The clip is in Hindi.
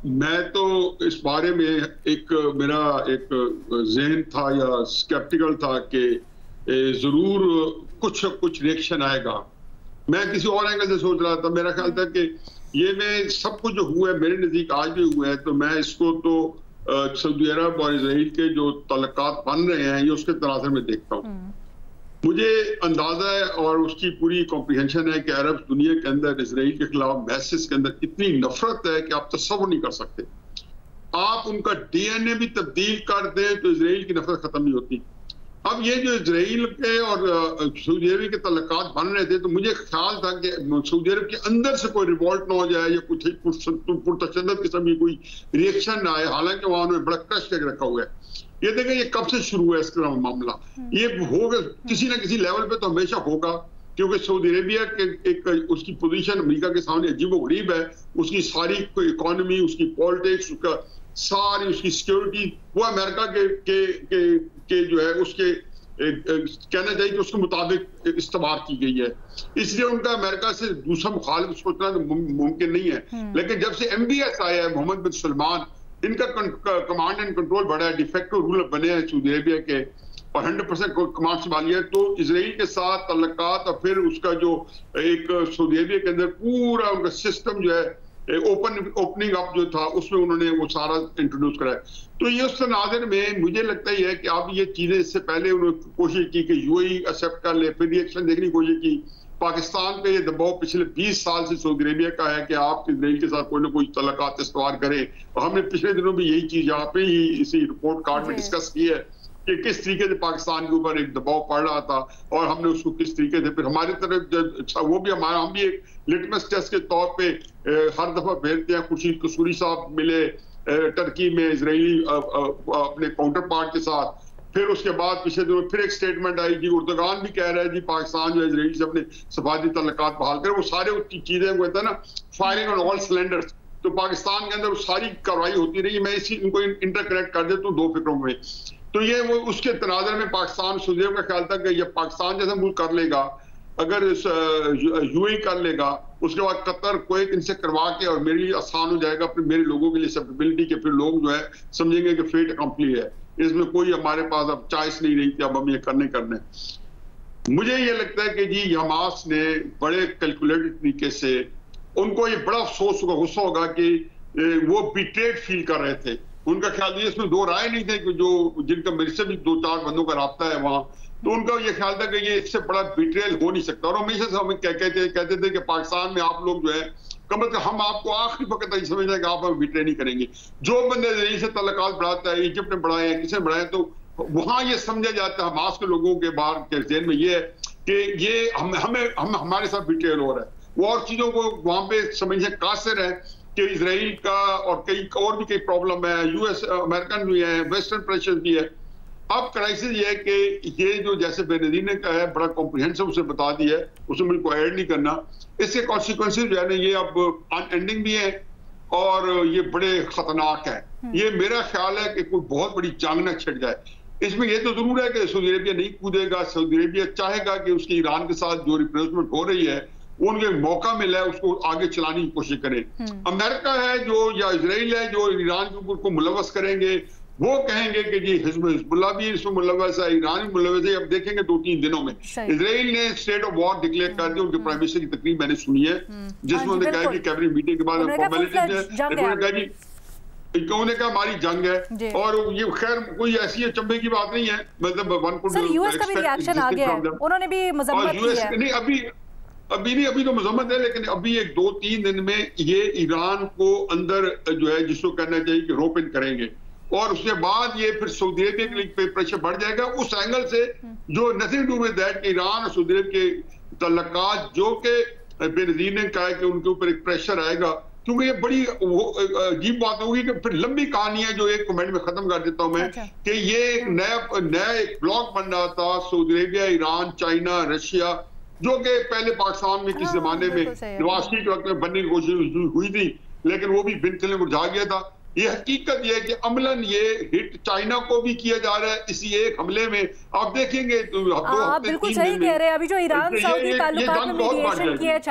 मैं तो इस बारे में मेरा एक ज़हन था या स्केप्टिकल था कि ज़रूर कुछ रिएक्शन आएगा। मैं किसी और एंगल से सोच रहा था। मेरा ख्याल था कि ये में सब कुछ जो हुआ है मेरे नज़दीक आज भी हुआ है, तो मैं इसको तो सऊदी अरब और इज़राइल के जो ताल्लुकात बन रहे हैं ये उसके तनाज़ुर में देखता हूँ। मुझे अंदाजा है और उसकी पूरी कॉम्प्रिहेंशन है कि अरब दुनिया के अंदर इजराइल के खिलाफ मैसेज के अंदर इतनी नफरत है कि आप तस्वर नहीं कर सकते। आप उनका डीएनए भी तब्दील कर दें तो इजराइल की नफरत खत्म नहीं होती। अब ये जो इजराइल के और सऊदी अरब के तल्लुकात बन रहे थे, तो मुझे ख्याल था कि सऊदी अरब के अंदर से कोई रिवॉल्ट ना हो जाए या कुछ पुरतशद्दुद किस्म की कोई रिएक्शन ना आए। हालांकि वहां उन्होंने बड़ा क्रश करके रखा हुआ है। ये देखें ये कब से शुरू हुआ इसका मामला, ये होगा किसी ना किसी लेवल पे तो हमेशा होगा, क्योंकि सऊदी अरेबिया के एक उसकी पोजीशन अमेरिका के सामने अजीबोगरीब है। उसकी सारी इकोनॉमी, उसकी पॉलिटिक्स, उसका सारी उसकी सिक्योरिटी वो अमेरिका के जो है उसके कहना चाहिए कि उसके मुताबिक इस्तेमाल की गई है। इसलिए उनका अमेरिका से दूसरा मुखालिफ सोचना तो मुमकिन नहीं है। लेकिन जब से MBS आया है, मोहम्मद बिन सलमान, इनका कमांड एंड कंट्रोल बढ़ा है, डिफेक्टिव रूलर बने हैं सऊदी अरेबिया के और 100% कमांड संभाली है, तो इजराइल के साथ तल्लुकात और फिर उसका जो एक सऊदी अरेबिया के अंदर पूरा उनका सिस्टम जो है ओपनिंग अप जो था उसमें उन्होंने वो सारा इंट्रोड्यूस कराया। तो ये उस तनाज़ुर में मुझे लगता ही है कि अब ये चीजें इससे पहले उन्होंने कोशिश की कि UAE एक्सेप्ट कर ले, फिर रिएक्शन देखने की कोशिश की। पाकिस्तान पे ये दबाव पिछले 20 साल से सऊदी अरेबिया का है कि आप इजराइल के साथ कोई ना कोई तल्लुकात इस्तेमाल करें, और हमने पिछले दिनों भी यही चीज यहाँ पे ही इसी रिपोर्ट कार्ड में डिस्कस की है कि किस तरीके से पाकिस्तान के ऊपर एक दबाव पड़ रहा था और हमने उसको किस तरीके से फिर हमारी तरफ वो भी हम भी एक लिटमस टेस्ट के तौर पे हर दफा भेजते हैं। खुर्शीद कसूरी साहब मिले टर्की में इजरायली अपने काउंटर पार्ट के साथ, फिर उसके बाद पिछले दिनों फिर एक स्टेटमेंट आई जी, उर्दगान भी कह रहा है जी पाकिस्तान जो इजराइल से अपने सफारती तल्लुकात बहाल करे। वो सारे उसकी चीजें वो कहता है ना फायरिंग ऑन ऑल सिलेंडर्स, तो पाकिस्तान के अंदर वो सारी कार्रवाई होती रही। मैं इसी इनको इंटरकनेक्ट कर देता हूँ दो फिक्रों में। तो ये वो उसके तनाज़ुर में पाकिस्तान सऊदी अरब का ख्याल था कि ये पाकिस्तान जैसा मुल्क कर लेगा, अगर UAE कर लेगा, उसके बाद कतर कुवैत इनसे करवा के और मेरे लिए आसान हो जाएगा, फिर मेरे लोगों के लिए एक्सेप्टेबिलिटी के फिर लोग जो है समझेंगे कि फेट अकम्प्ली है, इसमें कोई हमारे पास अब चॉइस नहीं रही थी, अब हम ये करने। मुझे ये लगता है कि जी हमास ने बड़े कैलकुलेटेड तरीके से, उनको ये बड़ा अफसोस होगा, गुस्सा होगा कि वो बिट्रेड फील कर रहे थे। उनका ख्याल ये इसमें दो राय नहीं थे कि जो जिनका मेरे से भी 2-4 बंदों का राब्ता है वहां, तो उनका ये ख्याल था कि ये इससे बड़ा बिट्रेल हो नहीं सकता। और हमेशा से हमें कहते थे कि पाकिस्तान में आप लोग जो है कम से कम हम आपको आखिरी वक्त तक समझते हैं कि आप हमें बिट्रे नहीं करेंगे। जो बंदे इजराइल से तल्लुकात बढ़ाता है, इजिप्ट ने बढ़ाए हैं, किसने बढ़ाए, तो वहां ये समझा जाता है हमास के लोगों के बाहर के जेल में ये है कि ये हमारे साथ बिट्रेल हो रहा है। वो और चीजों को वहां पे समझने कासिर है कि इजराइल का और कई प्रॉब्लम है, US अमेरिकन भी है, वेस्टर्न प्रेशर भी है। अब क्राइसिस ये है कि ये जो जैसे बेनजीर ने कहा है बड़ा कॉम्प्रिहेंसिव उसे बता दिया है, उसमें मुझे को ऐड नहीं करना। इसके कॉन्सिक्वेंसेस जो है ना ये अब अनएंडिंग भी है और ये बड़े खतरनाक है। ये मेरा ख्याल है कि कोई बहुत बड़ी जंग न छिड़ जाए। इसमें ये तो जरूर है कि सऊदी अरेबिया नहीं कूदेगा, सऊदी अरेबिया चाहेगा कि उसकी ईरान के साथ जो रिप्लेसमेंट हो रही है उनको मौका मिला है, उसको आगे चलाने की कोशिश करें। अमेरिका है जो या इजराइल है जो ईरान के ऊपर को मुलवस करेंगे, वो कहेंगे कि जी हिजबुल्लाह भी इसमें मुलवस है, ईरान भी मुलवस है। अब देखेंगे 2-3 दिनों में इजराइल ने स्टेट ऑफ वॉर डिक्लेयर कर दिया। उनके प्राइम मिनिस्टर की तकरीर मैंने सुनी है जिसमें उन्होंने कहा कि कैबिनेट मीटिंग के बाद उन्होंने कहा हमारी जंग है। और ये खैर कोई ऐसी चंबे की बात नहीं है, मतलब यूएस का भी रिएक्शन आ गया है, उन्होंने भी मजम्मत की है। नहीं अभी तो मजम्मत है, लेकिन अभी एक 2-3 दिन में ये ईरान को अंदर जो है जिसको कहना चाहिए कि रोप इन करेंगे और उसके बाद ये फिर सऊदी अरेबिया के लिए प्रेशर बढ़ जाएगा उस एंगल से जो नथिंग टू विद दैट कि ईरान और सऊदी अरब के तल्लुकात जो कि बेनजीर ने कहा कि उनके ऊपर एक प्रेशर आएगा, क्योंकि ये बड़ी अजीब बात होगी कि फिर लंबी कहानी है जो एक कमेंट में खत्म कर देता हूं मैं कि ये एक नया एक ब्लॉक बन रहा था Saudi Arabia, Iran, China, Russia, जो कि पहले पाकिस्तान में किस जमाने में नवाज शरीफ के वक्त में बनने की कोशिश हुई थी, लेकिन वो भी बिन चले मुरझा गया था। ये हकीकत ये है कि अमलन ये हिट चाइना को भी किया जा रहा है इसी एक हमले में। आप देखेंगे तो आप बिल्कुल सही कह रहे हैं। अभी जो ईरान सऊदी ताल्लुकात में मीडिएशन किया है